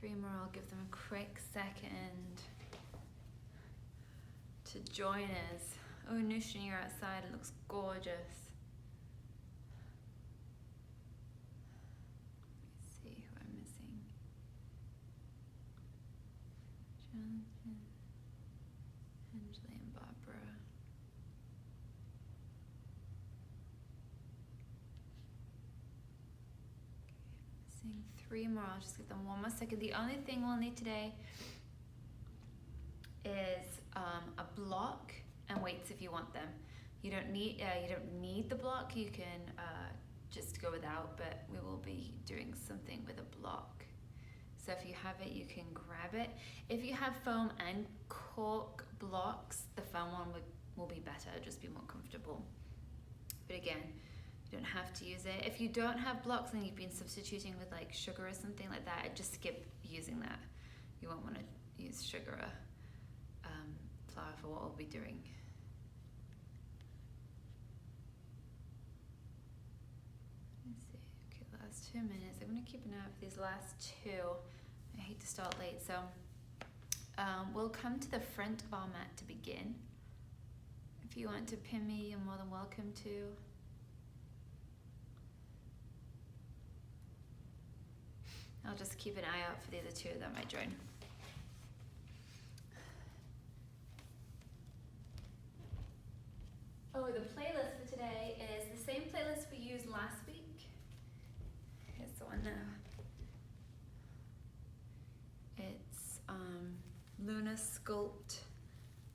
3 more, I'll give them a quick second to join us. Oh, Nushin, you're outside, it looks gorgeous. Let's see who I'm missing. Jonathan, Angela and Barbara. Missing 3 more, I'll just give them 1 more second. The only thing we'll need today is a block and weights if you want them. You don't need the block. You can just go without, but we will be doing something with a block. So if you have it, you can grab it. If you have foam and cork blocks, the foam one will be better, just be more comfortable. But again, you don't have to use it. If you don't have blocks and you've been substituting with like sugar or something like that, just skip using that. You won't want to use sugar or flour for what we'll be doing. Let's see, okay, last 2 minutes. I'm gonna keep an eye out for these last 2. I hate to start late, so we'll come to the front of our mat to begin. If you want to pin me, you're more than welcome to. I'll just keep an eye out for the other 2 that might join. Oh, the playlist for today is the same playlist we used last week. Here's the one now. It's Luna Sculpt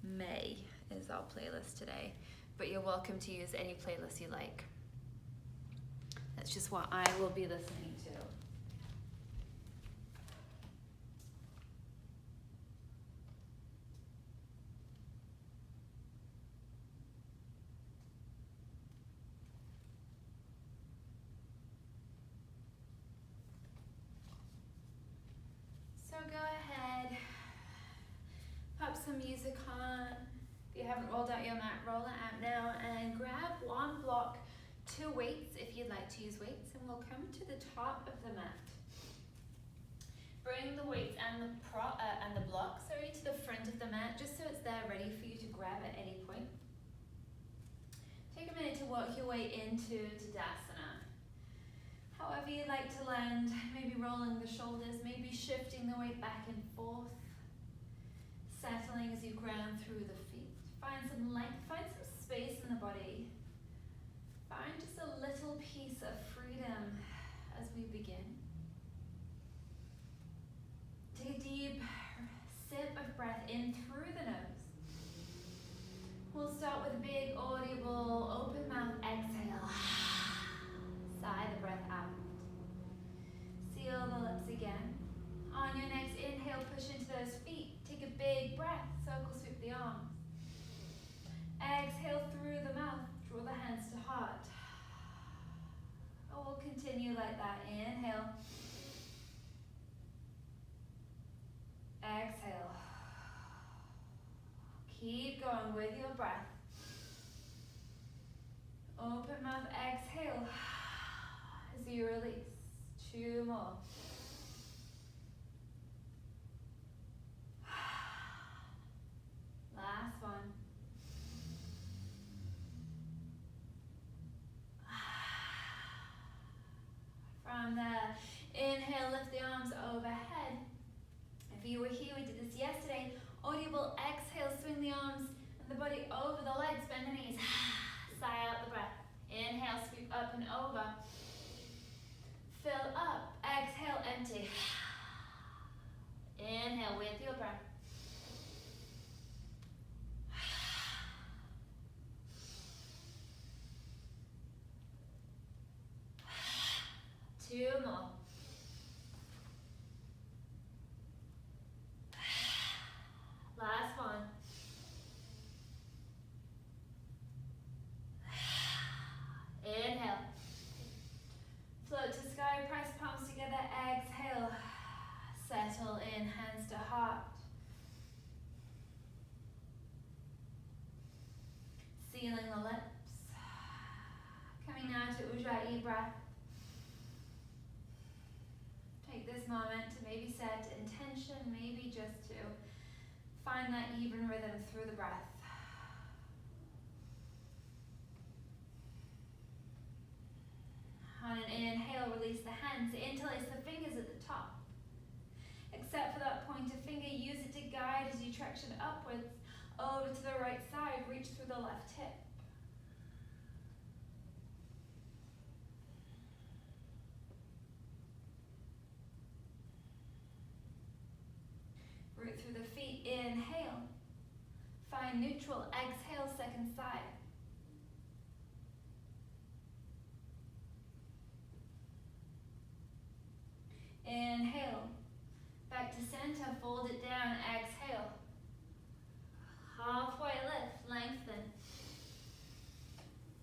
May is our playlist today, but you're welcome to use any playlist you like. That's just what I will be listening to. Go ahead, pop some music on. If you haven't rolled out your mat, roll it out now and grab 1 block, 2 weights if you'd like to use weights, and we'll come to the top of the mat. Bring the weights and the block, to the front of the mat, just so it's there ready for you to grab at any point. Take a minute to work your way into Tadasana. However you like to land, maybe rolling the shoulders, maybe shifting the weight back and forth, settling as you ground through the feet. Find some length, find some space in the body. Find just a little piece of freedom as we begin. Take a deep sip of breath in through the nose. We'll start with a big audible open mouth exhale. Sigh the breath out. Seal the lips again. On your next inhale, push into those feet. Take a big breath. Circle sweep the arms. Exhale through the mouth. Draw the hands to heart. And we'll continue like that. Inhale. Exhale. Keep going with your breath. Open mouth, exhale. As you release. 2 more. Last one. From there, inhale, lift the arms overhead. If you were here, we did this yesterday. Audible exhale, swing the arms and the body over the legs, bend the knees. Sigh out the breath. Inhale, sweep up and over. Fill up, exhale, empty. Inhale with your breath. Two more. Last one. Inhale. Float to sky, press palms together, exhale. Settle in, hands to heart. Sealing the lips. Coming now to Ujjayi breath. Take this moment to maybe set an Find that even rhythm through the breath. On an inhale, release the hands, interlace the fingers at the top. Except for that pointer finger, use it to guide as you traction upwards, over to the right side, reach through the left hip. Root through the feet, inhale. Find neutral, exhale, second side. Inhale, back to center, fold it down, exhale. Halfway lift, lengthen.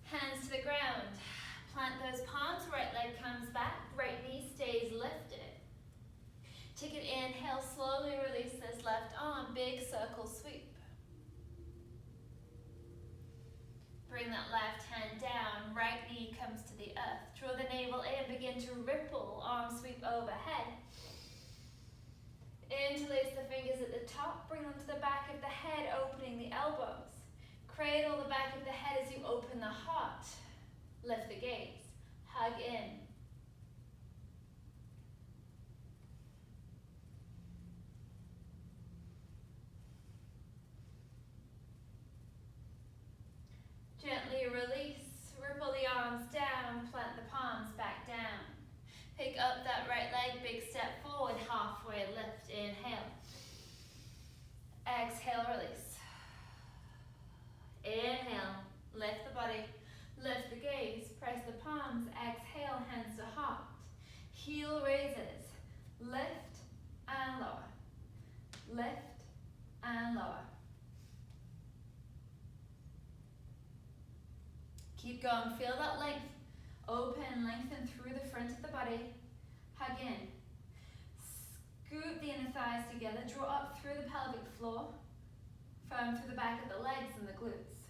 Hands to the ground. Plant those palms, right leg comes back, right knee stays lifted. Take an inhale, slowly release this left arm, big circle sweep. Bring that left hand down, right knee comes to the earth. Draw the navel in, begin to ripple, arm sweep overhead. Interlace the fingers at the top, bring them to the back of the head, opening the elbows. Cradle the back of the head as you open the heart. Lift the gaze, hug in. Gently release, ripple the arms down, plant the palms back down. Pick up that right leg, big step forward, halfway lift, inhale. Exhale, release. Inhale, lift the body, lift the gaze, press the palms, exhale, hands to heart. Heel raises, lift and lower, lift and lower. Keep going, feel that length. Open, lengthen through the front of the body. Hug in. Scoot the inner thighs together, draw up through the pelvic floor. Firm through the back of the legs and the glutes.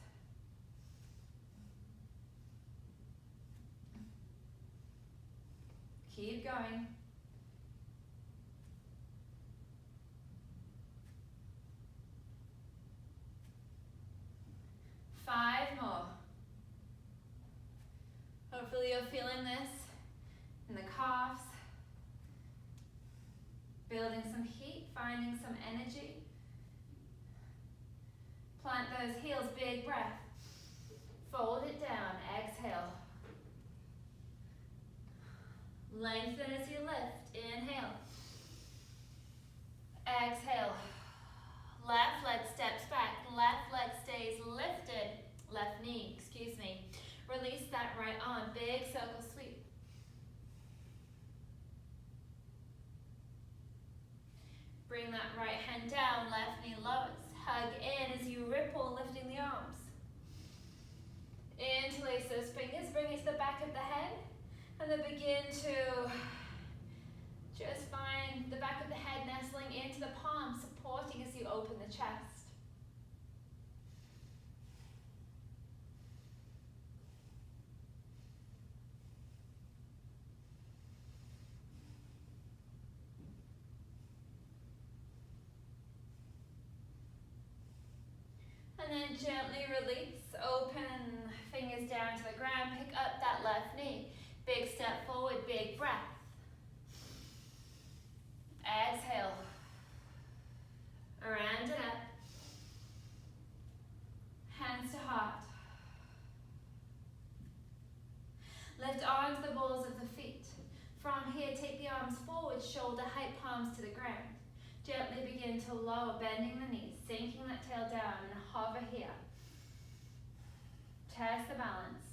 Keep going. Five more. Hopefully you're feeling this in the calves. Building some heat, finding some energy. Plant those heels, big breath. Fold it down, exhale. Lengthen as you lift, inhale. Exhale. Left leg steps back, left leg stays lifted. Left knee, excuse me. Release that right arm, big circle sweep. Bring that right hand down, left knee lowers. Hug in as you ripple, lifting the arms. Interlace those fingers, bring it to the back of the head. And then begin to just find the back of the head nestling into the palm, supporting as you open the chest. And then gently release, open fingers down to the ground, pick up that left knee. Big step forward, big breath. Exhale. Around and up. Hands to heart. Lift arms to the balls of the feet. From here, take the arms forward, shoulder height, palms to the ground. Gently begin to lower, bending the knees, sinking that tail down, and hover here. Test the balance.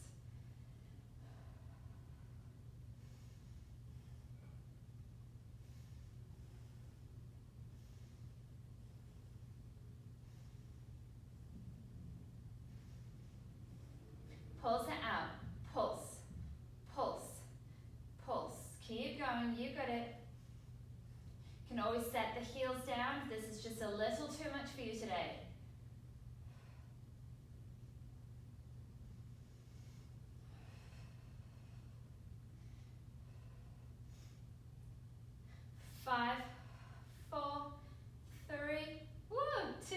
Pulse it out. Pulse. Pulse. Pulse. Keep going. You got it. You can always set the heels down if this is just a little too much for you today. Five, four, three, 2,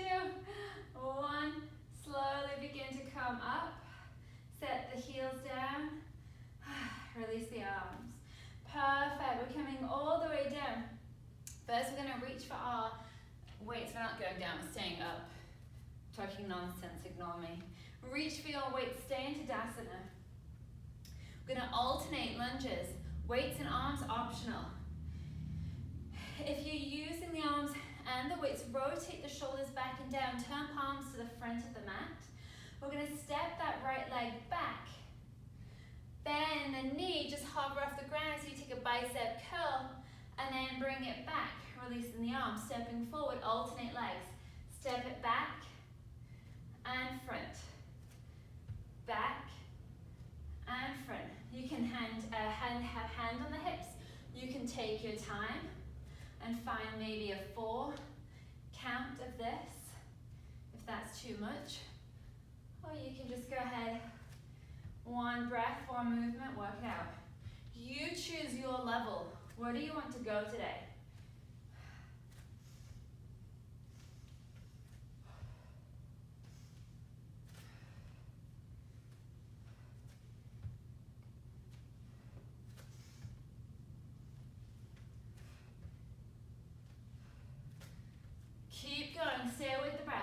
I'm staying up. Talking nonsense, ignore me. Reach for your weights, stay in Tadasana. We're gonna alternate lunges. Weights and arms optional. If you're using the arms and the weights, rotate the shoulders back and down, turn palms to the front of the mat. We're gonna step that right leg back. Bend the knee, just hover off the ground so you take a bicep curl, and then bring it back, releasing the arms, stepping forward, alternate legs. Step it back and front. Back and front. You can have hand on the hips. You can take your time and find maybe a 4 count of this, if that's too much. Or you can just go ahead, 1 breath, 1 movement, work it out. You choose your level. Where do you want to go today? Keep going, stay with the breath.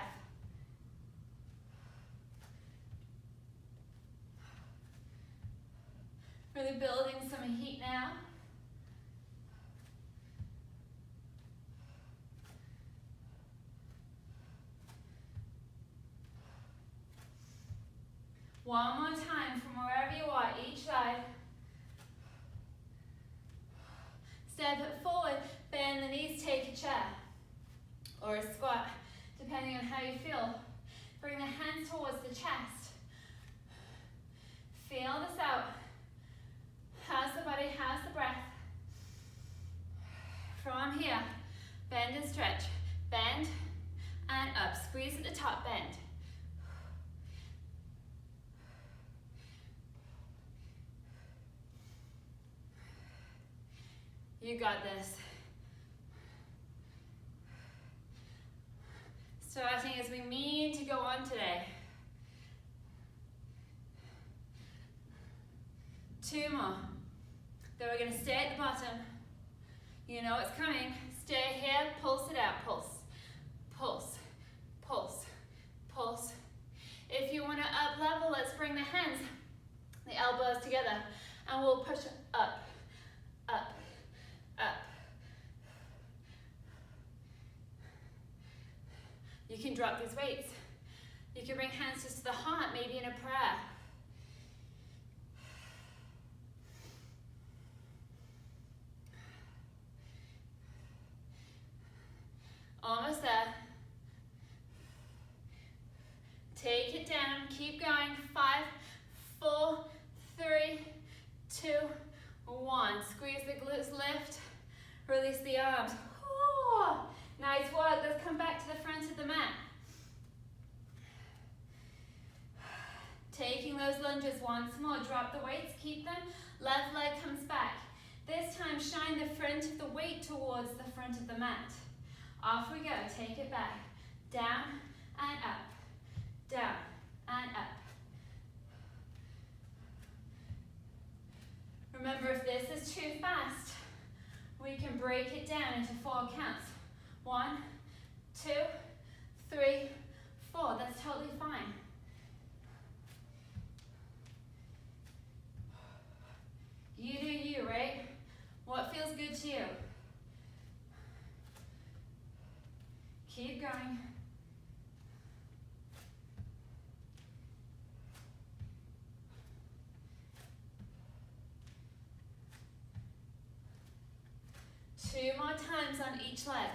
Really building some heat now. One more time from wherever you are, each side. Step it forward, bend the knees, take a chair or a squat, depending on how you feel. Bring the hands towards the chest. Feel this out. How's the body, how's the breath? From here, bend and stretch. Bend and up, squeeze at the top, bend. You got this. Starting as we mean to go on today. 2 more. Then we're gonna stay at the bottom. You know it's coming. Stay here, pulse it out, pulse. Pulse, pulse, pulse. If you wanna up level, let's bring the hands, the elbows together, and we'll push up, up, up. You can drop these weights. You can bring hands just to the heart, maybe in a prayer. Almost there. Take it down, keep going. 5, 4, 3, 2, 1. Squeeze the glutes, lift, release the arms. Ooh, nice work, let's come back to the front of the mat. Taking those lunges once more, drop the weights, keep them, left leg comes back. This time shine the front of the weight towards the front of the mat. Off we go, take it back, down and up, down and up. Remember, if this is too fast, we can break it down into 4 counts. 1, 2, 3, 4, that's totally fine. You do you, right? What feels good to you? Keep going. Two more times on each leg.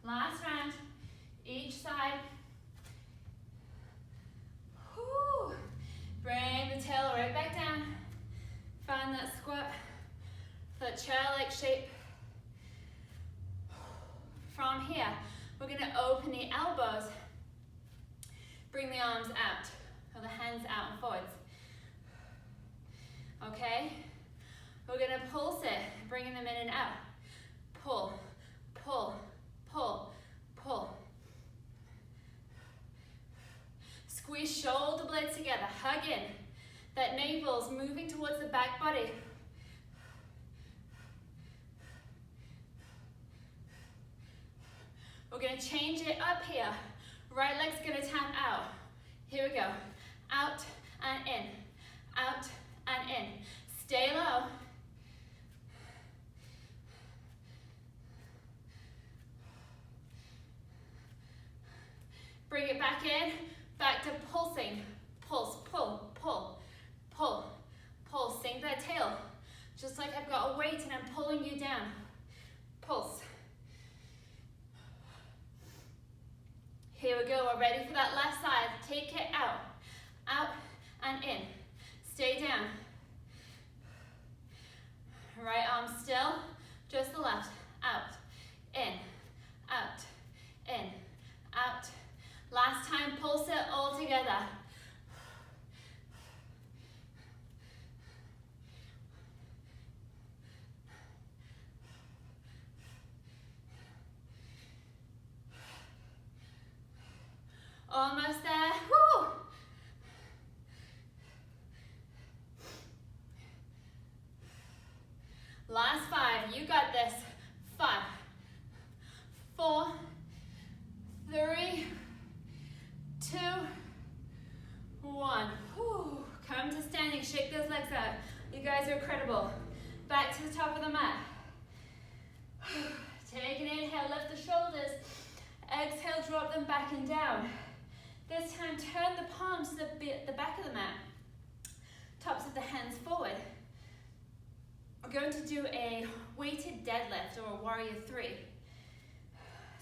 Last round, each side. Whew. Bring the tail right back down. Find that squat, that chair-like shape. From here, we're going to open the elbows, bring the arms out, or the hands out and forwards. Okay? We're going to pulse it, bringing them in and out. Pull, pull, pull, pull. Squeeze shoulder blades together, hug in. That navel's moving towards the back body. We're going to change it up here. Right leg's going to tap out. Here we go. Out and in. Out and in. Stay low. Bring it back in. Back to pulsing. Pulse, pull, pull, pull, pull. Sink that tail. Just like I've got a weight and I'm pulling you down. Pulse. Here we go, we're ready for that left side. Take it out. Out and in. Stay down. Right arm still. Just the left. Out. In. Out. In. Out. Last time, pulse it all together. Almost there. Woo! Last 5. You got this. 5, 4, 3, 2, 1. Whew. Come to standing. Shake those legs out. You guys are incredible. Back to the top of the mat. Take an inhale. Lift the shoulders. Exhale. Drop them back and down. This time, turn the palms to the back of the mat. Tops of the hands forward. We're going to do a weighted deadlift or a warrior 3.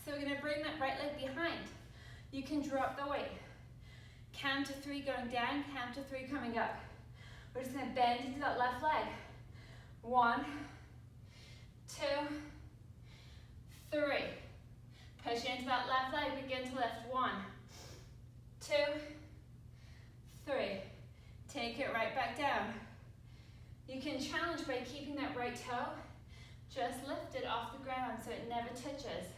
So we're going to bring that right leg behind. You can drop the weight. Count to 3 going down, count to 3 coming up. We're just going to bend into that left leg. 1, 2, 3. Push into that left leg, begin to lift. 1, 2, 3. Take it right back down. You can challenge by keeping that right toe just lifted off the ground so it never touches.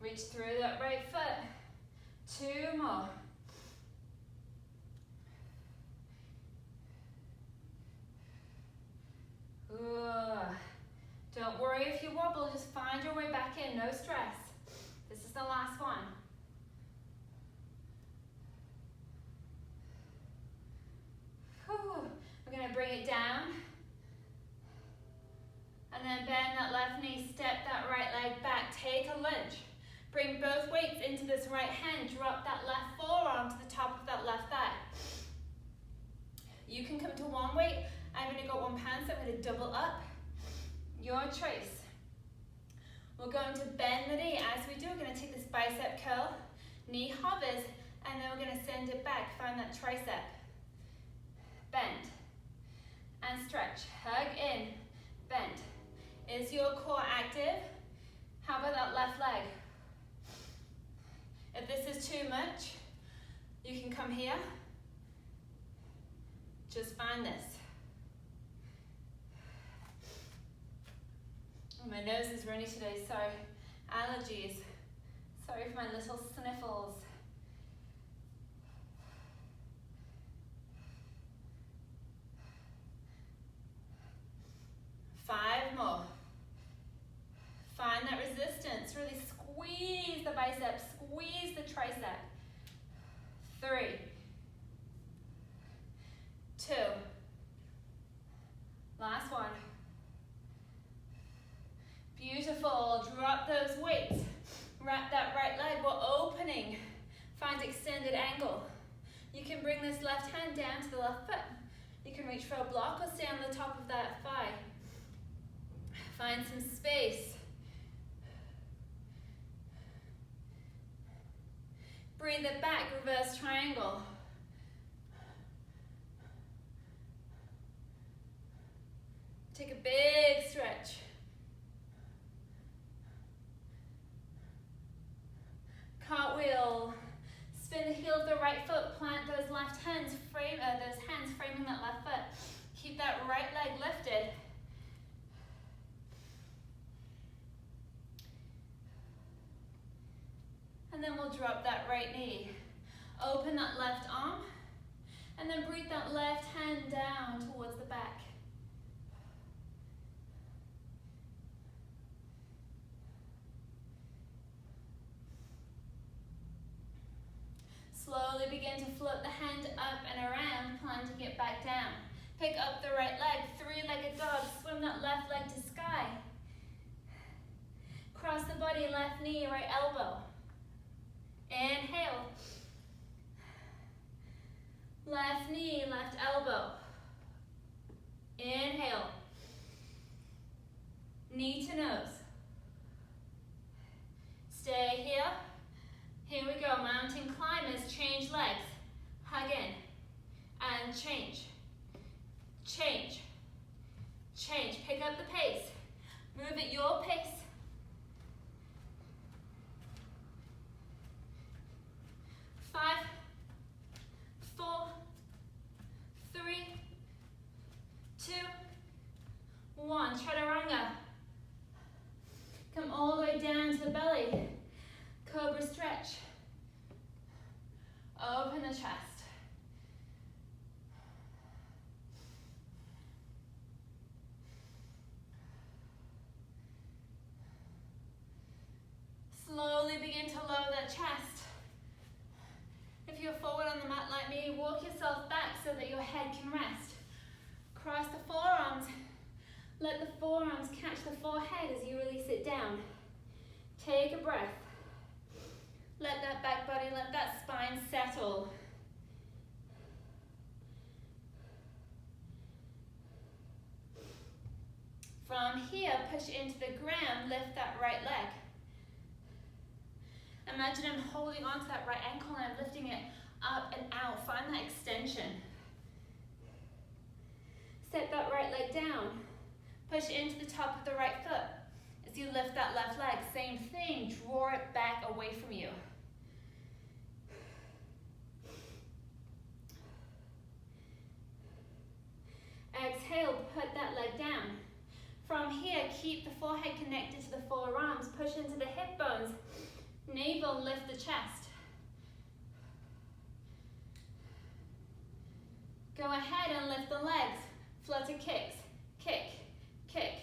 Reach through that right foot. 2 more. Ooh. Don't worry if you wobble, just find your way back in, no stress. This is the last one. Whew. We're going to bring it down. And then bend that left knee, step that right leg back, take a lunge. Bring both weights into this right hand, drop that left forearm to the top of that left thigh. You can come to one weight. I've only got 1 pound, so I'm going to double up. Your choice. We're going to bend the knee. As we do, we're going to take this bicep curl, knee hovers, and then we're going to send it back. Find that tricep. Bend and stretch. Hug in, bend. Is your core active? How about that left leg? If this is too much, you can come here. Just find this. Oh, my nose is runny today, sorry. Allergies. Sorry for my little sniffles. Five more. Find that resistance. Really squeeze the bicep, squeeze the tricep. 3, 2. Last one. Beautiful. Drop those weights. Wrap that right leg. We're opening. Find extended angle. You can bring this left hand down to the left foot. You can reach for a block or stay on the top of that thigh. Find some space. Breathe it back, reverse triangle. Take a big stretch. Cartwheel. Spin the heel of the right foot, plant those left hands, those hands framing that left foot. Keep that right leg lifted. And then we'll drop that right knee. Open that left arm. And then breathe that left hand down towards the back. Slowly begin to float the hand up and around, planting it back down. Pick up the right leg, three-legged dog, swim that left leg to sky. Cross the body, left knee, right elbow. Inhale. Left knee, left elbow. Inhale. Knee to nose. Stay here. Here we go, mountain climbers, change legs. Hug in, and change. Change, change, pick up the pace. Move at your pace. Five, 4, 3, 2, 1. Chaturanga. Come all the way down to the belly. Cobra stretch. Open the chest. Slowly begin to lower that chest. If you're forward on the mat like me, walk yourself back so that your head can rest. Cross the forearms. Let the forearms catch the forehead as you release it down. Take a breath. Let that back body, let that spine settle. From here, push into the ground, lift that right leg. Imagine I'm holding onto that right ankle and I'm lifting it up and out. Find that extension. Set that right leg down. Push into the top of the right foot. As you lift that left leg, same thing, draw it back away from you. Exhale, put that leg down. From here, keep the forehead connected to the forearms. Push into the hip bones. Navel, lift the chest. Go ahead and lift the legs. Flutter kicks. Kick, kick,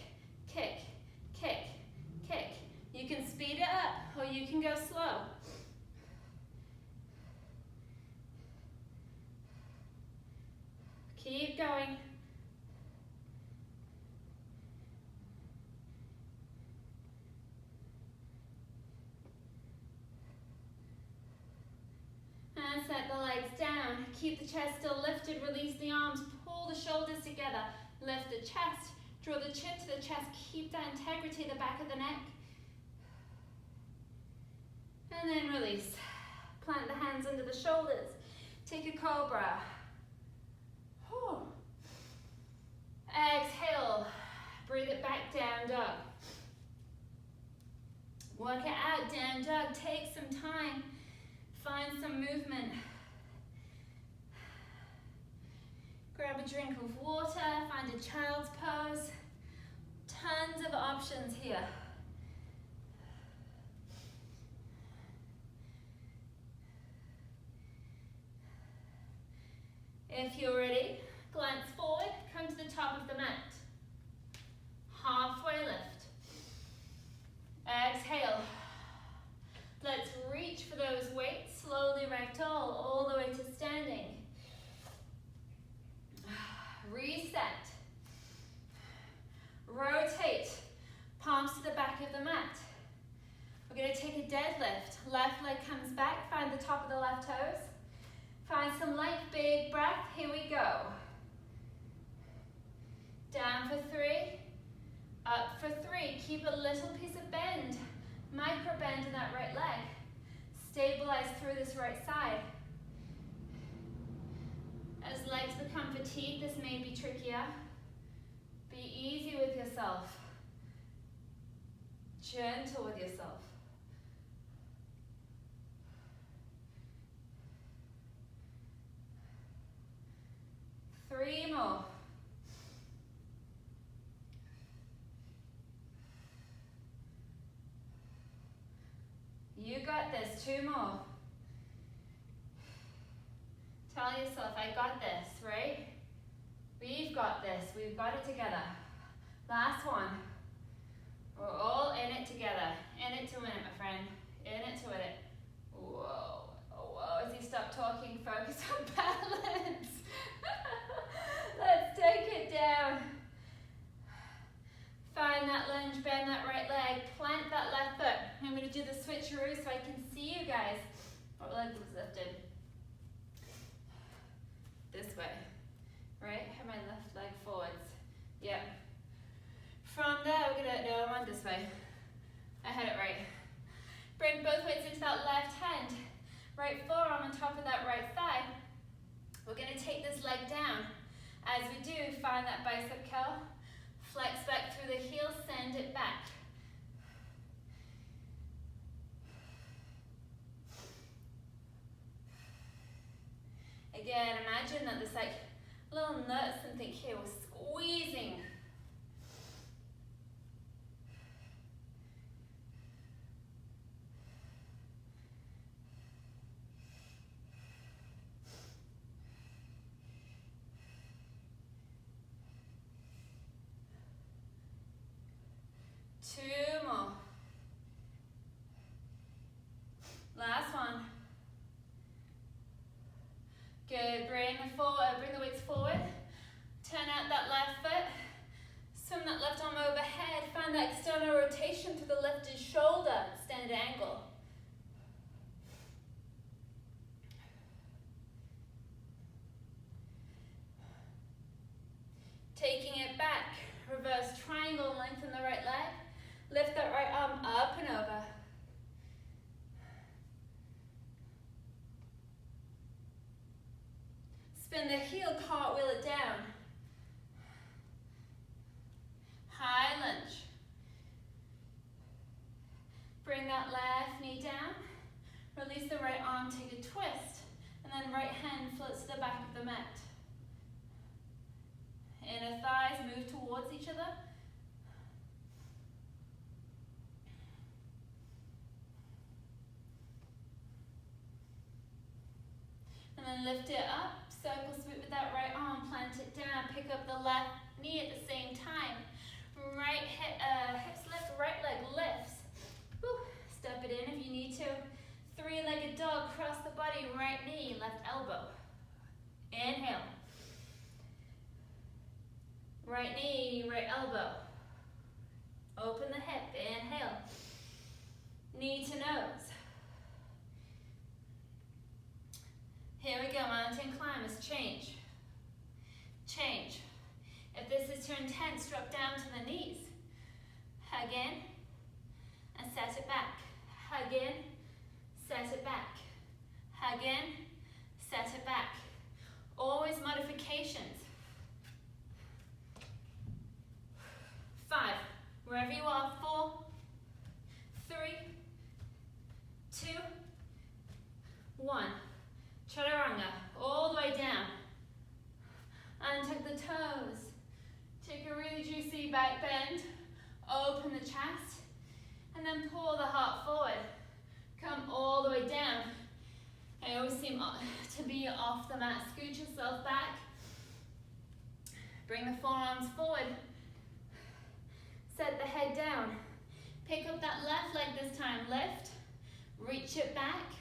kick, kick, kick. You can speed it up or you can go slow. Keep going. And set the legs down. Keep the chest still lifted. Release the arms. Pull the shoulders together. Lift the chest. Draw the chin to the chest. Keep that integrity at the back of the neck. And then release. Plant the hands under the shoulders. Take a cobra. Whew. Exhale. Breathe it back, down dog. Work it out, down dog. Take some time. Find some movement. Grab a drink of water, find a child's pose. Tons of options here. If you're ready, glance forward, come to the top of the mat. Halfway lift. Exhale. Let's reach for those weights, slowly ragdoll all the way to standing. Reset. Rotate. Palms to the back of the mat. We're going to take a deadlift. Left leg comes back, find the top of the left toes. Find some light, big breath. Here we go. Down for 3. Up for 3. Keep a little piece of bend. Micro bend in that right leg. Stabilize through this right side. As legs become fatigued, this may be trickier. Be easy with yourself. Gentle with yourself. Three more. You got this. 2 more. Tell Tell yourself, I got this, right? We've got this. We've got it together. Last one. We're all in it together. In it to win it, my friend. In it to win it. Whoa. Oh, whoa. As you stop talking, focus on balance. Let's take it down. Find that lunge, bend that right leg, plant that left foot. I'm going to do the switcheroo so I can see you guys. What leg was lifted? This way, right? Have my left leg forwards. Yep. From there, we're going to, no, I'm on this way. I had it right. Bring both weights into that left hand. Right forearm on top of that right thigh. We're going to take this leg down. As we do, find that bicep curl. Flex back through the heel, send it back. Again, imagine that there's like little nuts and think here, we're squeezing. Two more. Last one. Good. Bring the weights forward. Turn out that left foot. Swim that left arm overhead. Find that external rotation through the lifted shoulder. Extended angle. Taking it back. Reverse triangle, lengthen the right leg. Lift that right arm up and over. Spin the heel, cartwheel it down. High lunge. Bring that left knee down. Release the right arm, take a twist. And then right hand floats to the back of the mat. Inner thighs move towards each other. And then lift it up, circle sweep with that right arm, plant it down, pick up the left knee at the same time. Right hips lift, right leg lifts. Woo. Step it in if you need to. Three-legged dog, cross the body, right knee, left elbow. Inhale. Right knee, right elbow. Open the hip, inhale. Knee to nose. Here we go, mountain climbers, change. Change. If this is too intense, drop down to the knees. Hug in and set it back. Hug in, set it back. Hug in, set it back. Always modifications. 5, wherever you are, 4, 3, 2, 1. Chaturanga, all the way down. Untuck the toes. Take a really juicy back bend. Open the chest. And then pull the heart forward. Come all the way down. I always seem to be off the mat. Scoot yourself back. Bring the forearms forward. Set the head down. Pick up that left leg this time. Lift. Reach it back.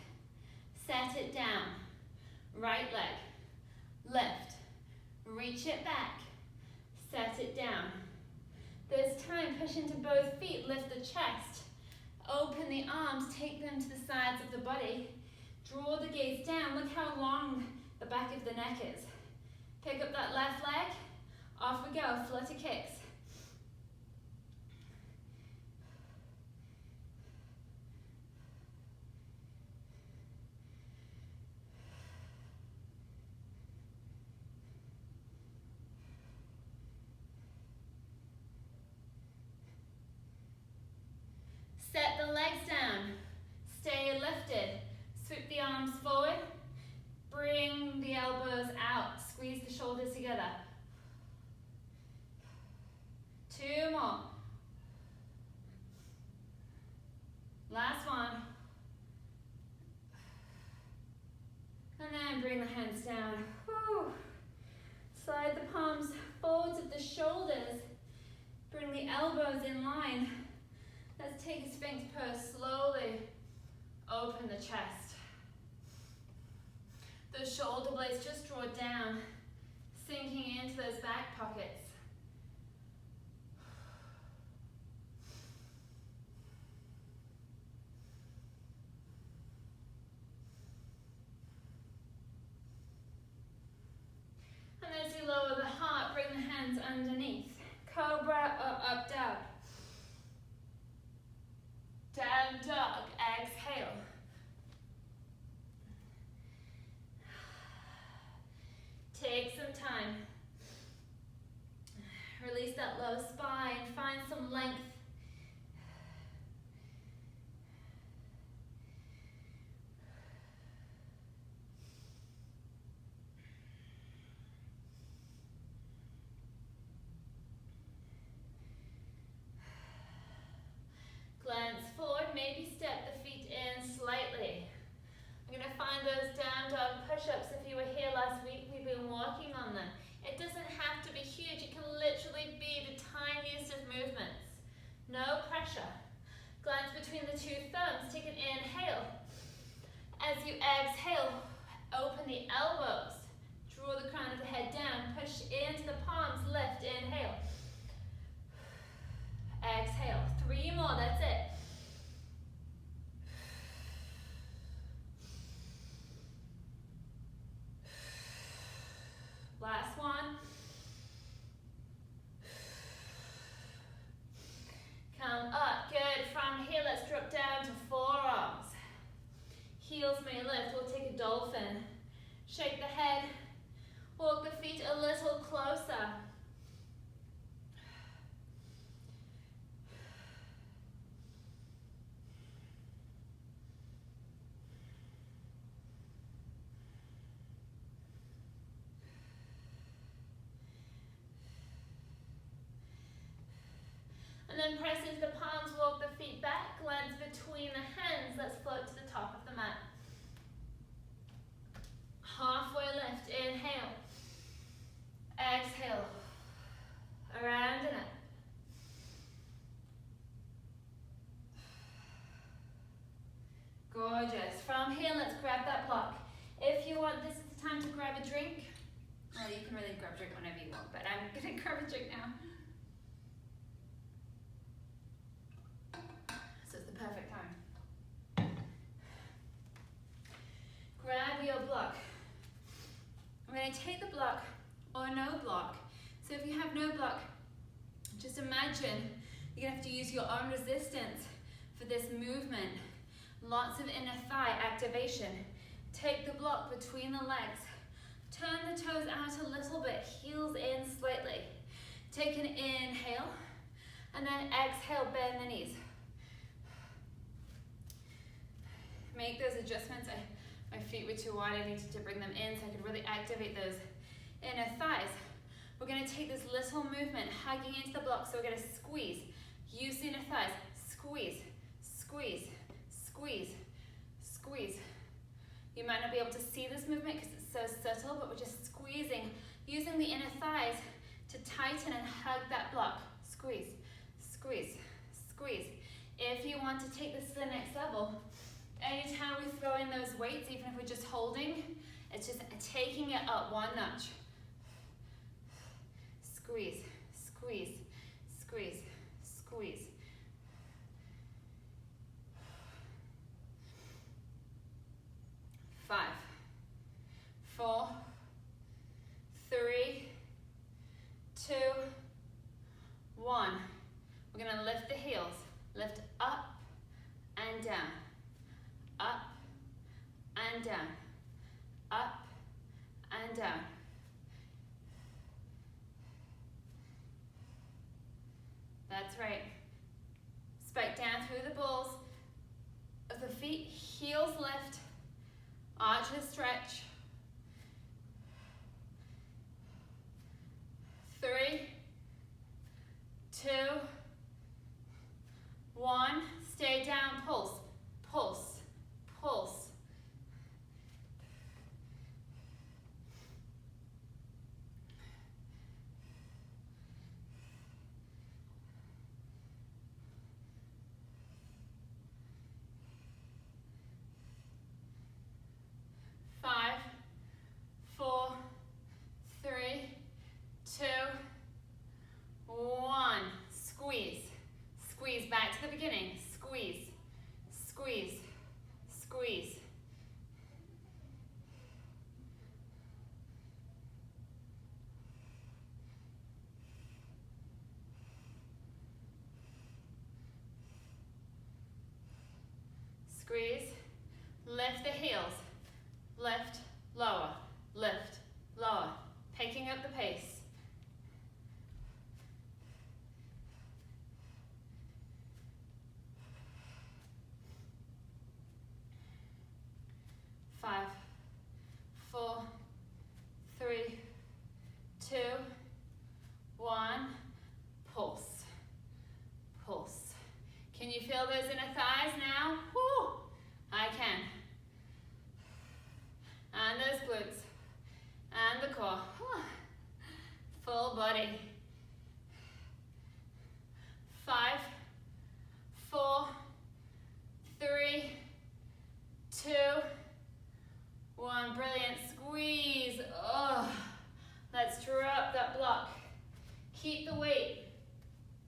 Set it down. Right leg, lift, reach it back, set it down. This time, push into both feet, lift the chest, open the arms, take them to the sides of the body, draw the gaze down, look how long the back of the neck is. Pick up that left leg, off we go, flutter kicks. Set the legs down, stay lifted, sweep the arms forward, bring the elbows out, squeeze the shoulders together. 2 more. Last one. And then bring the hands down. Whew. Slide the palms forwards of the shoulders. Bring the elbows in line. Let's take a Sphinx pose slowly. Open the chest. Those shoulder blades just draw down, sinking into those back pockets. And as you lower the heart, bring the hands underneath. Cobra or up dog. Down dog, exhale. Take some time. Release that low spine, find some length. Glance forward, maybe step the feet in slightly. I'm going to find those down dog push-ups. If you were here last week, we've been working on them. It doesn't have to be huge. It can literally be the tiniest of movements. No pressure. Glance between the two thumbs. Take an inhale. As you exhale, open the elbows. Draw the crown of the head down. Push into the palms. Lift. Inhale. Exhale. 3 more. That's it. Last one. Come up. Good. From here, let's drop down to forearms. Heels may lift. We'll take a dolphin. Shake the head. Walk the feet a little closer. And then press into the palms, walk the feet back, glance between the hands. Let's float to the top of the mat. Halfway lift, inhale. Exhale. Around and up. Gorgeous. From here, let's grab that block. If you want, this is the time to grab a drink. Oh, you can really grab a drink whenever you want, but I'm gonna grab a drink now. So it's the perfect time. Grab your block. I'm going to take the block or no block. So if you have no block, just imagine you're going to have to use your own resistance for this movement. Lots of inner thigh activation. Take the block between the legs. Turn the toes out a little bit, heels in slightly. Take an inhale, and then exhale, bend the knees. Make those adjustments. My feet were too wide, I needed to bring them in so I could really activate those inner thighs. We're gonna take this little movement, hugging into the block, so we're gonna squeeze. Use the inner thighs, squeeze, squeeze, squeeze, squeeze. You might not be able to see this movement because it's so subtle, but we're just squeezing, using the inner thighs to tighten and hug that block. Squeeze, squeeze, squeeze. If you want to take this to the next level, anytime we throw in those weights, even if we're just holding, it's just taking it up one notch. Squeeze, squeeze, squeeze, squeeze. Five, 4, 3, 2, 1. We're gonna lift the heels. Lift up and down. Up and down. Up and down. That's right. Spike down through the balls of the feet. Heels lift. Arches stretch. 3, 2, 1. Stay down, pulse, pulse, pulse. Squeeze. Lift the heels. Lift, lower, lift, lower. Picking up the pace. Five, 4, 3, 2, 1. Pulse. Pulse. Can you feel those inner thighs now? Woo! I can. And those glutes. And the core. Full body. 5, 4, 3, 2, 1. Brilliant. Squeeze. Oh, let's drop that block. Keep the weight.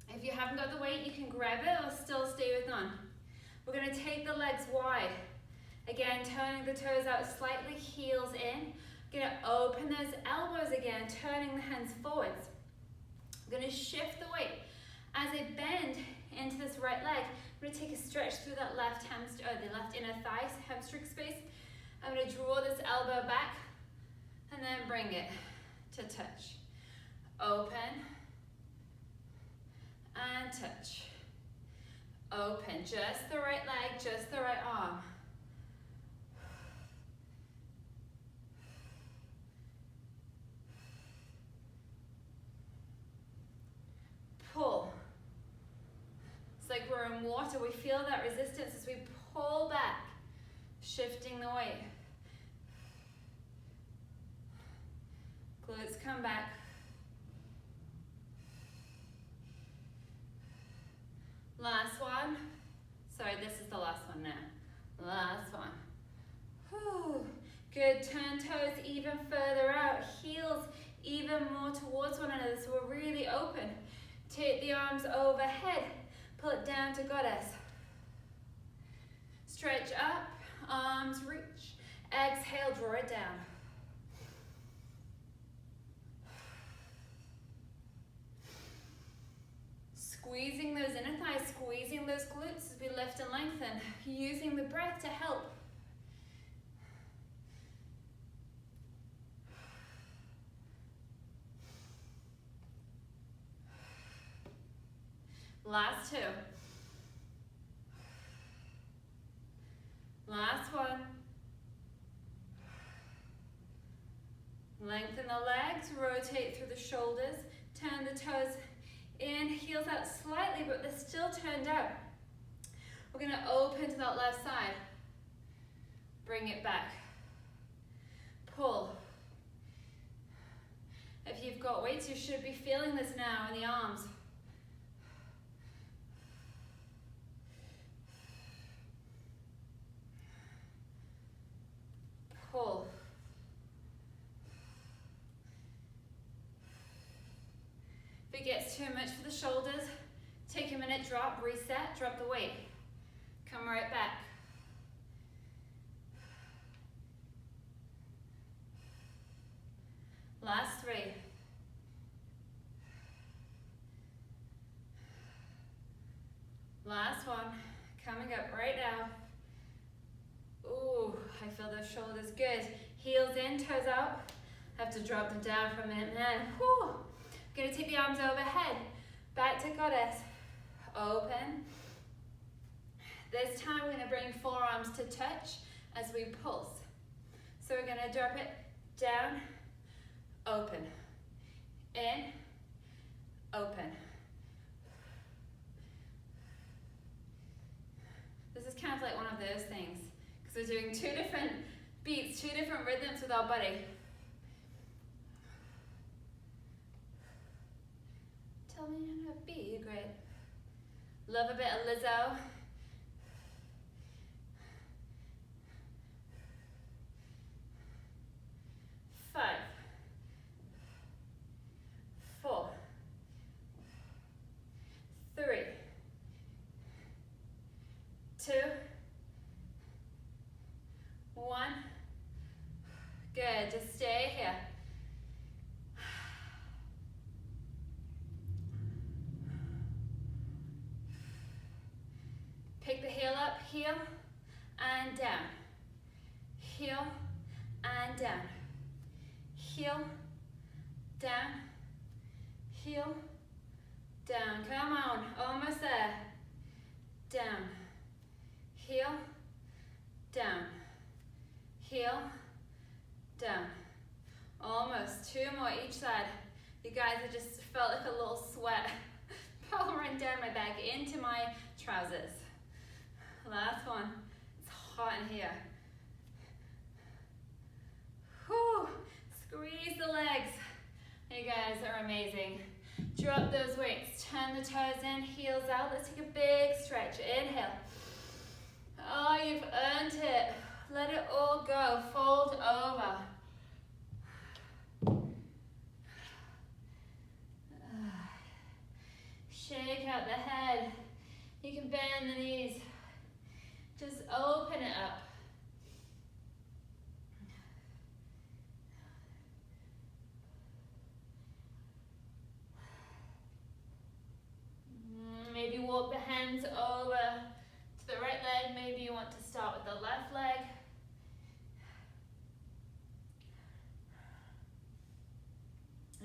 If you haven't got the weight, you can grab it or still stay with none. We're going to take the legs wide. Again, turning the toes out slightly, heels in. Going to open those elbows again, turning the hands forwards. I'm going to shift the weight. As I bend into this right leg, I'm going to take a stretch through that left the left inner thigh, hamstring space. I'm going to draw this elbow back and then bring it to touch. Open and touch. Open, just the right leg, just the right arm. Pull. It's like we're in water. We feel that resistance as we pull back, shifting the weight. Glutes come back. Last one. Sorry, this is the last one now. Last one. Whew. Good, turn toes even further out. Heels even more towards one another, so we're really open. Take the arms overhead. Pull it down to goddess. Stretch up, arms reach. Exhale, draw it down. Squeezing those inner thighs, squeezing those glutes as we lift and lengthen. Using the breath to help. Last two. Last one. Lengthen the legs, rotate through the shoulders, turn the toes in, heels out slightly, but they're still turned out. We're going to open to that left side. Bring it back. Pull. If you've got weights, you should be feeling this now in the arms. Pull. If it gets too much for the shoulders, take a minute, drop, reset, drop the weight. Come right back. Last three. Last one. Coming up right now. Ooh, I feel those shoulders good. Heels in, toes out. Have to drop them down for a minute. Then, whew. Gonna take the arms overhead. Back to goddess. Open. This time we're gonna bring forearms to touch as we pulse. So we're gonna drop it down, open, in, open. This is kind of like one of those things, because we're doing two different beats, two different rhythms with our body. Tell me how to be great. Love a bit of Lizzo. Five, 4, 3, 2, 1. Good, just stay here. Pick the heel up, heel and down. Heel and down. Heel, down, heel, down. Come on, almost there. Down, heel, down, heel, down. Almost, 2 more each side. You guys, I just felt like a little sweat pouring down my back into my trousers. Last one. It's hot in here. Whew. Squeeze the legs. You guys are amazing. Drop those weights. Turn the toes in, heels out. Let's take a big stretch. Inhale. Oh, you've earned it. Let it all go. Fold over. Shake out the head. You can bend the knees. Just open it up. Maybe walk the hands over to the right leg. Maybe you want to start with the left leg.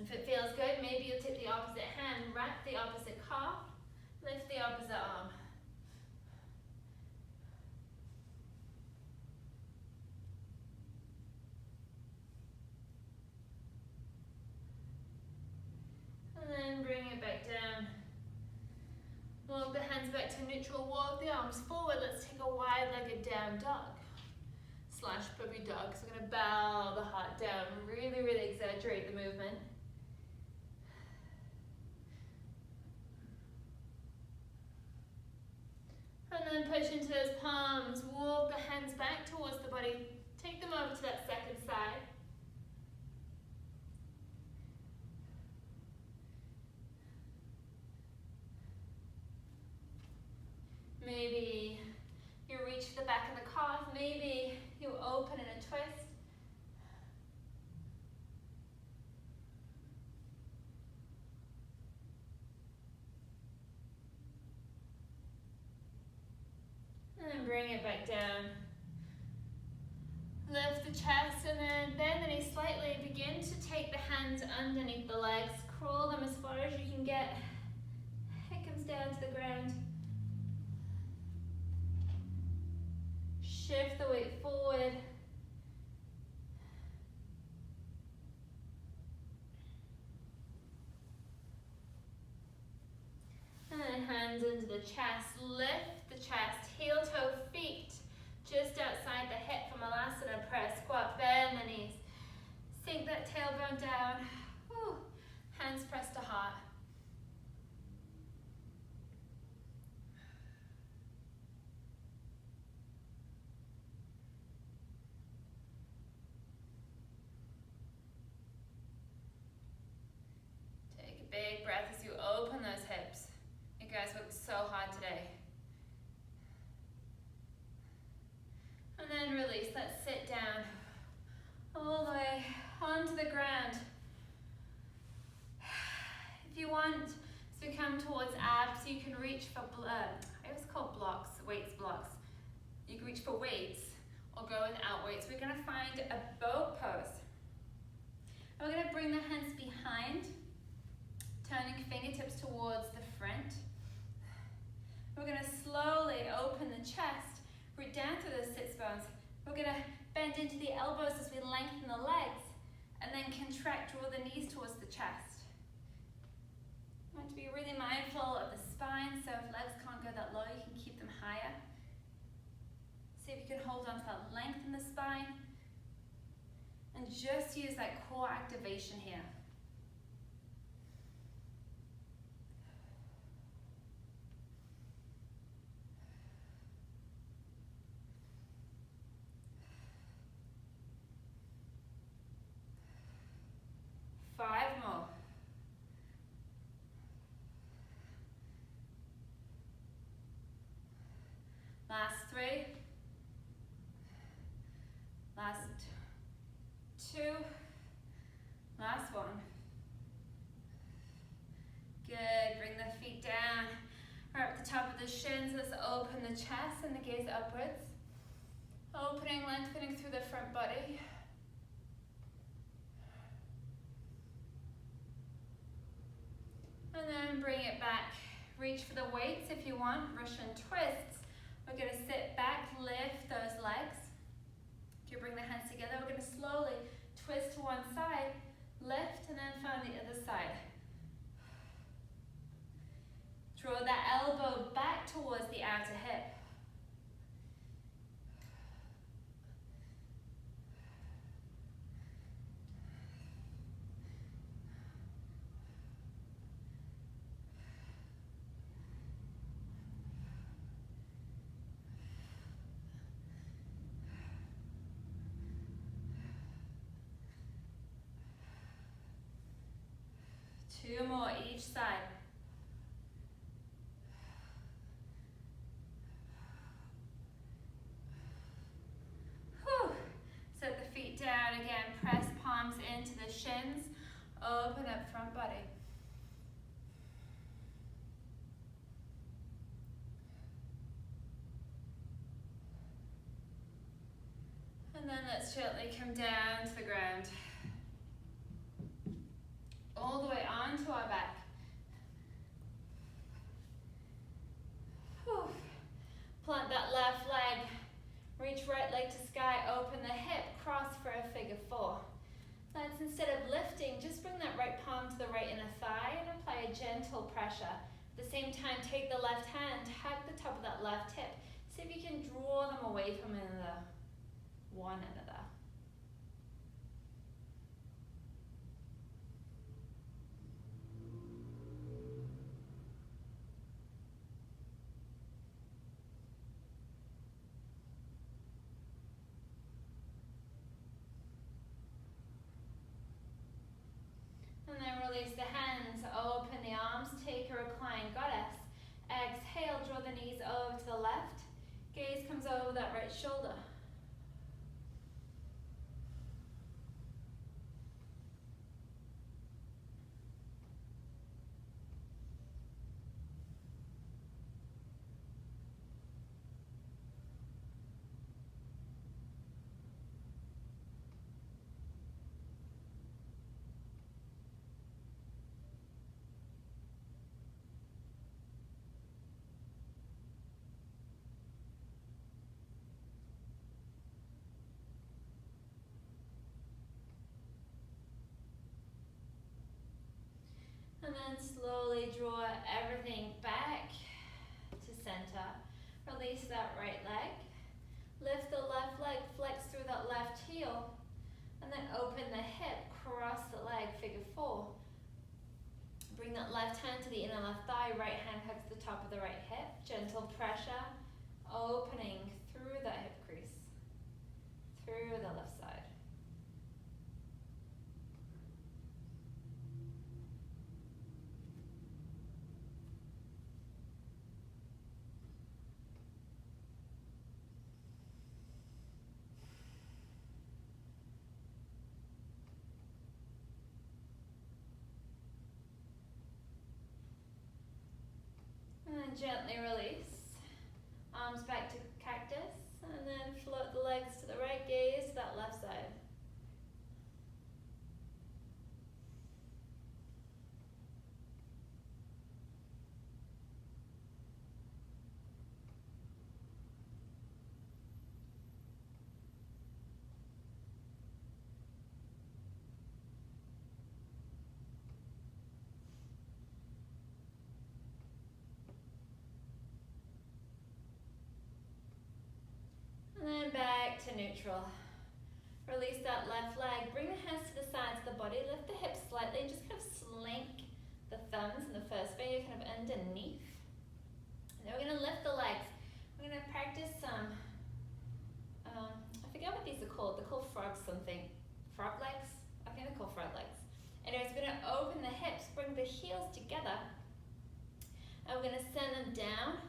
If it feels good, maybe you'll take the opposite hand, wrap the opposite calf, lift the opposite arm. And then bring it back down. Walk the hands back to neutral, walk the arms forward. Let's take a wide-legged down dog / puppy dog. So we're going to bow the heart down, really, really exaggerate the movement. And then push into those palms, walk the hands back towards the body, take them over to that second side. Maybe you reach the back of the calf, maybe you open in a twist. And then bring it back down. Lift the chest and then bend the knees slightly. Begin to take the hands underneath the legs. Crawl them as far as you can get. It comes down to the ground. Shift the weight forward. And then hands into the chest. Lift the chest. Heel toe feet just outside the hip from Alasana press. Squat, bend the knees. Sink that tailbone down. Whew. Hands pressed to heart. Take a big breath as you open those hips. You guys worked so hard today. And then release. Let's sit down all the way onto the ground. If you want to come towards abs, you can reach for, I always call blocks, weights blocks. You can reach for weights or go without weights. We're going to find a boat pose. And we're going to bring the hands behind, turning fingertips towards the front. We're going to slowly open the chest, root down through those sits bones. We're going to bend into the elbows as we lengthen the legs, and then contract, draw the knees towards the chest. You want to be really mindful of the spine, so if legs can't go that low, you can keep them higher. See if you can hold on to that length in the spine, and just use that core activation here. More. Last 3. Last 2. Last 1. lengthening through the front body. And then bring it back. Reach for the weights if you want, Russian twists. We're going to sit back, lift those legs. You bring the hands together. We're going to slowly twist to one side, lift, and then find the other side. Draw that elbow back towards the outer hip. Two more each side. Whew. Set the feet down again. Press palms into the shins. Open up front body. And then let's gently come down to the ground. All the way onto our back. Whew. Plant that left leg. Reach right leg to sky. Open the hip. Cross for a figure four. Let's, instead of lifting, just bring that right palm to the right inner thigh and apply a gentle pressure. At the same time, take the left hand, hug the top of that left hip. See if you can draw them away from one another. And then release the hands, open the arms, take a recline goddess. Exhale, draw the knees over to the left. Gaze comes over that right shoulder. And then slowly draw everything back to center. Release that right leg. Lift the left leg, flex through that left heel. And then open the hip, cross the leg, figure four. Bring that left hand to the inner left thigh, right hand hugs the top of the right hip. Gentle pressure, opening through that hip crease, through the left side. And then gently release. Arms back to cactus. And then float the legs to the right, gaze to that left side. And then back to neutral. Release that left leg. Bring the hands to the sides of the body. Lift the hips slightly and just kind of slink the thumbs in the first finger kind of underneath. And then we're going to lift the legs. We're going to practice some, I forget what these are called. They're called frog something. Frog legs? I think they're called frog legs. Anyways, we're going to open the hips, bring the heels together. And we're going to send them down.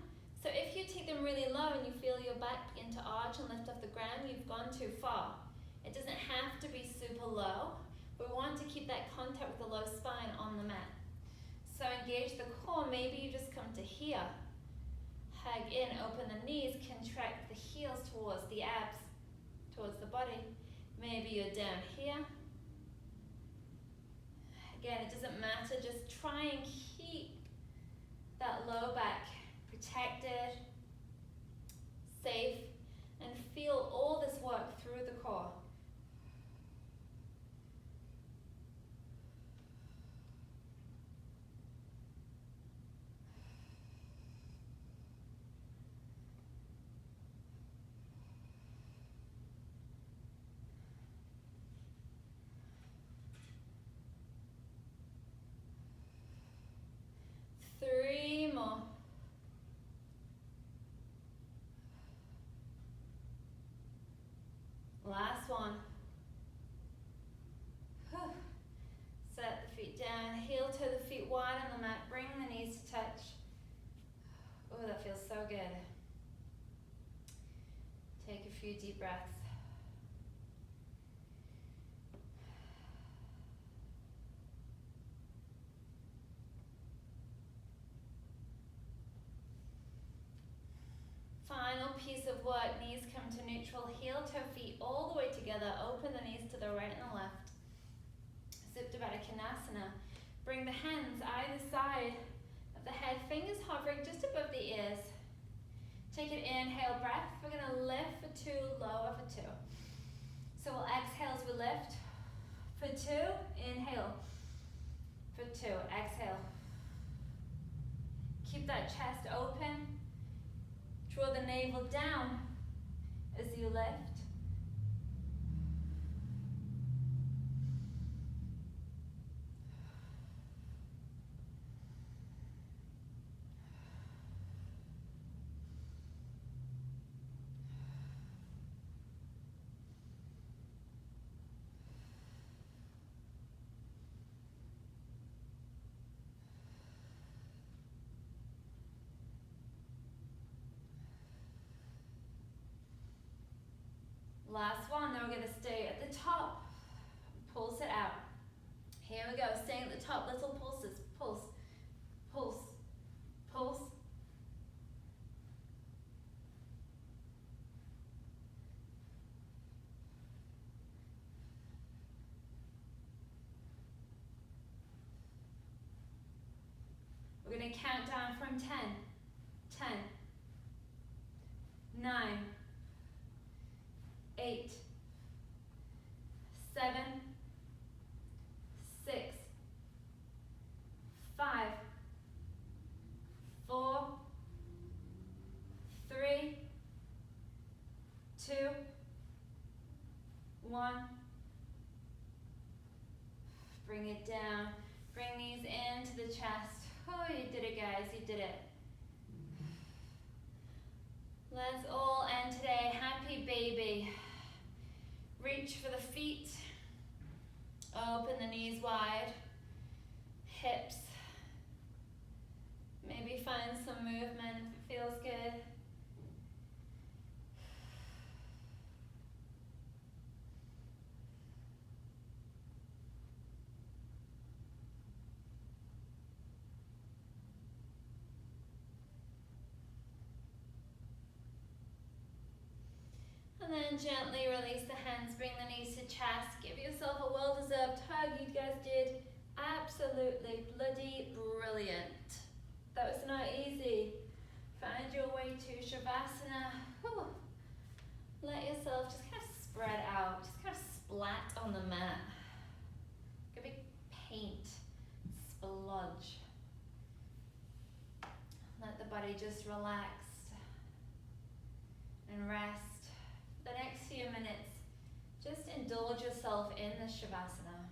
So if you take them really low and you feel your back begin to arch and lift off the ground, you've gone too far. It doesn't have to be super low. We want to keep that contact with the low spine on the mat. So engage the core. Maybe you just come to here. Hug in, open the knees, contract the heels towards the abs. towards the body. Maybe you're down here. Again, it doesn't matter, just try and keep that low back protected, safe, and feel all this work through the core. Three more. Last one. Whew. Set the feet down, heel toe the feet wide on the mat, bring the knees to touch. Oh, that feels so good. Take a few deep breaths. Final piece of work, knees come to neutral, heel toe feet all the way together, open the knees to the right and the left. Supta Baddha Konasana. Bring the hands either side of the head, fingers hovering just above the ears. Take an inhale breath, we're going to lift for two, lower for two. So we'll exhale as we lift. For two, inhale. For two, exhale. Keep that chest open. Draw the navel down as you lift. Last one, then we're going to stay at the top. Pulse it out. Here we go, staying at the top, little pulses. Pulse, pulse, pulse. We're going to count down from 10, 10, 9, 8, 7, 6, 5, 4, 3, 2, 1. Bring it down. Bring these into the chest. Oh, you did it, guys. You did it. Let's all end today. Happy baby. Reach for the feet. Open the knees wide. Hips. Maybe find some movement if it feels good. And then gently release the hands, bring the knees to chest, give yourself a well-deserved hug. You guys did absolutely bloody brilliant. That was not easy. Find your way to Shavasana. Whew. Let yourself just kind of spread out, just kind of splat on the mat. Like a big paint splodge. Let the body just relax and rest. The next few minutes, just indulge yourself in the Shavasana.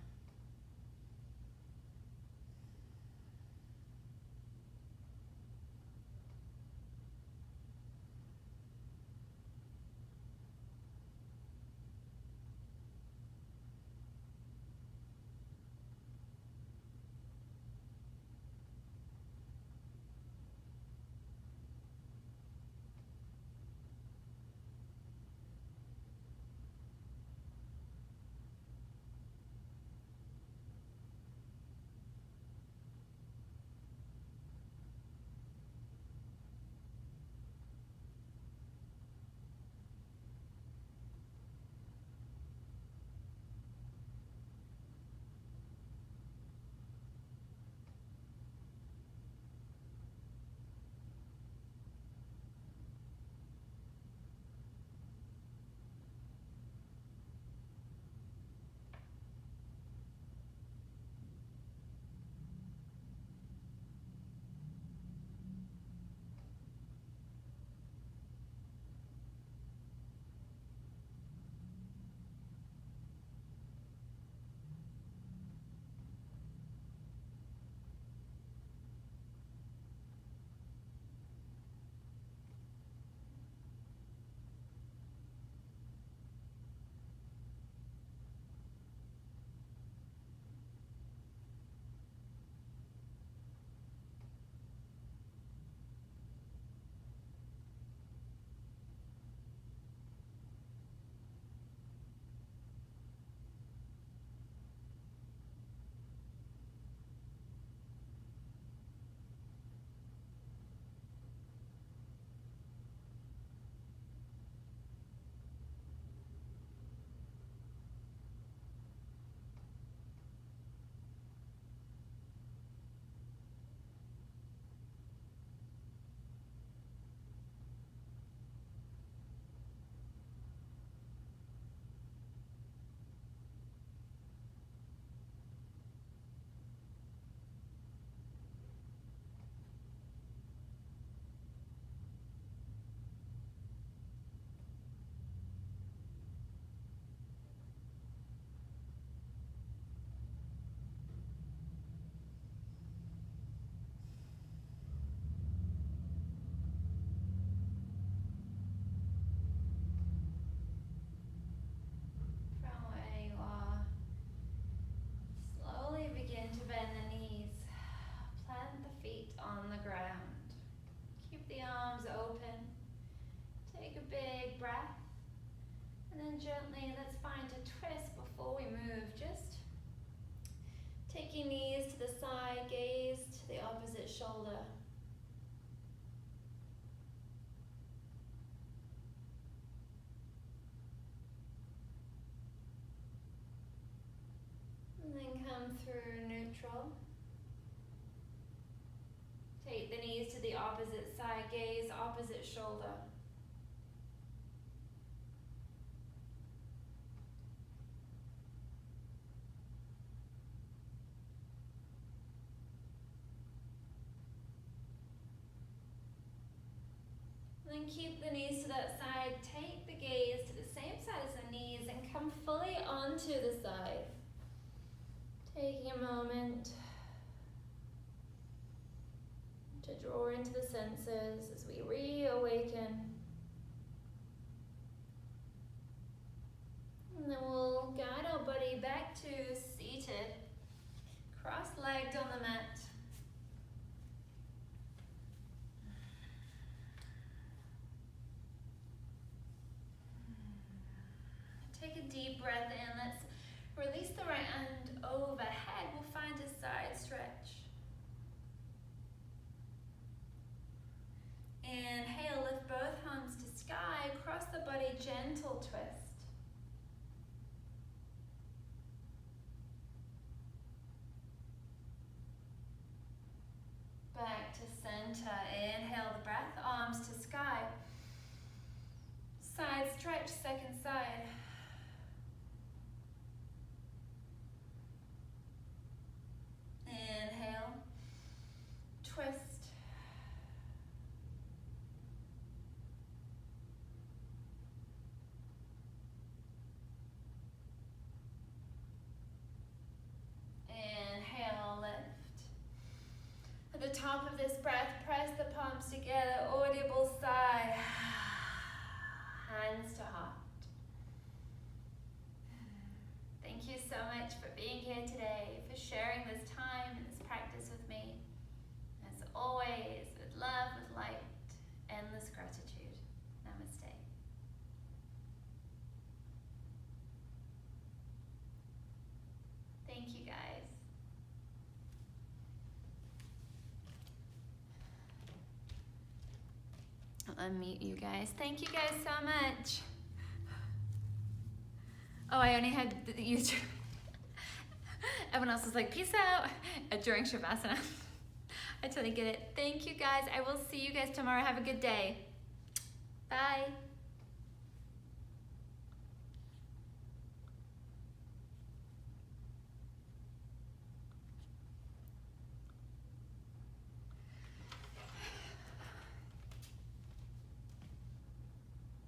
gently, let's find a twist before we move. Just take your knees to the side, gaze to the opposite shoulder. And then come through neutral. Take the knees to the opposite side, gaze opposite shoulder. Then keep the knees to that side, take the gaze to the same side as the knees and come fully onto the side. Taking a moment to draw into the senses as we reawaken. And then we'll guide our body back to seated, cross-legged on the mat. Take a deep breath in. Let's release the right hand overhead. We'll find a side stretch. Inhale, lift both arms to sky. Cross the body, gentle twist. Back to center. Inhale the breath, arms to sky. Side stretch, second side. Inhale, twist. Inhale, lift. At the top of this breath, press the palms together, audible sigh. Hands to heart. Thank you so much for being here today, for sharing this time and this practice with me. As always, with love, with light, endless gratitude. Namaste. Thank you, guys. I'll unmute you guys. Thank you guys so much. Oh, I only had the YouTube. Everyone else was like, peace out during Shavasana. I totally get it. Thank you guys. I will see you guys tomorrow. Have a good day. Bye.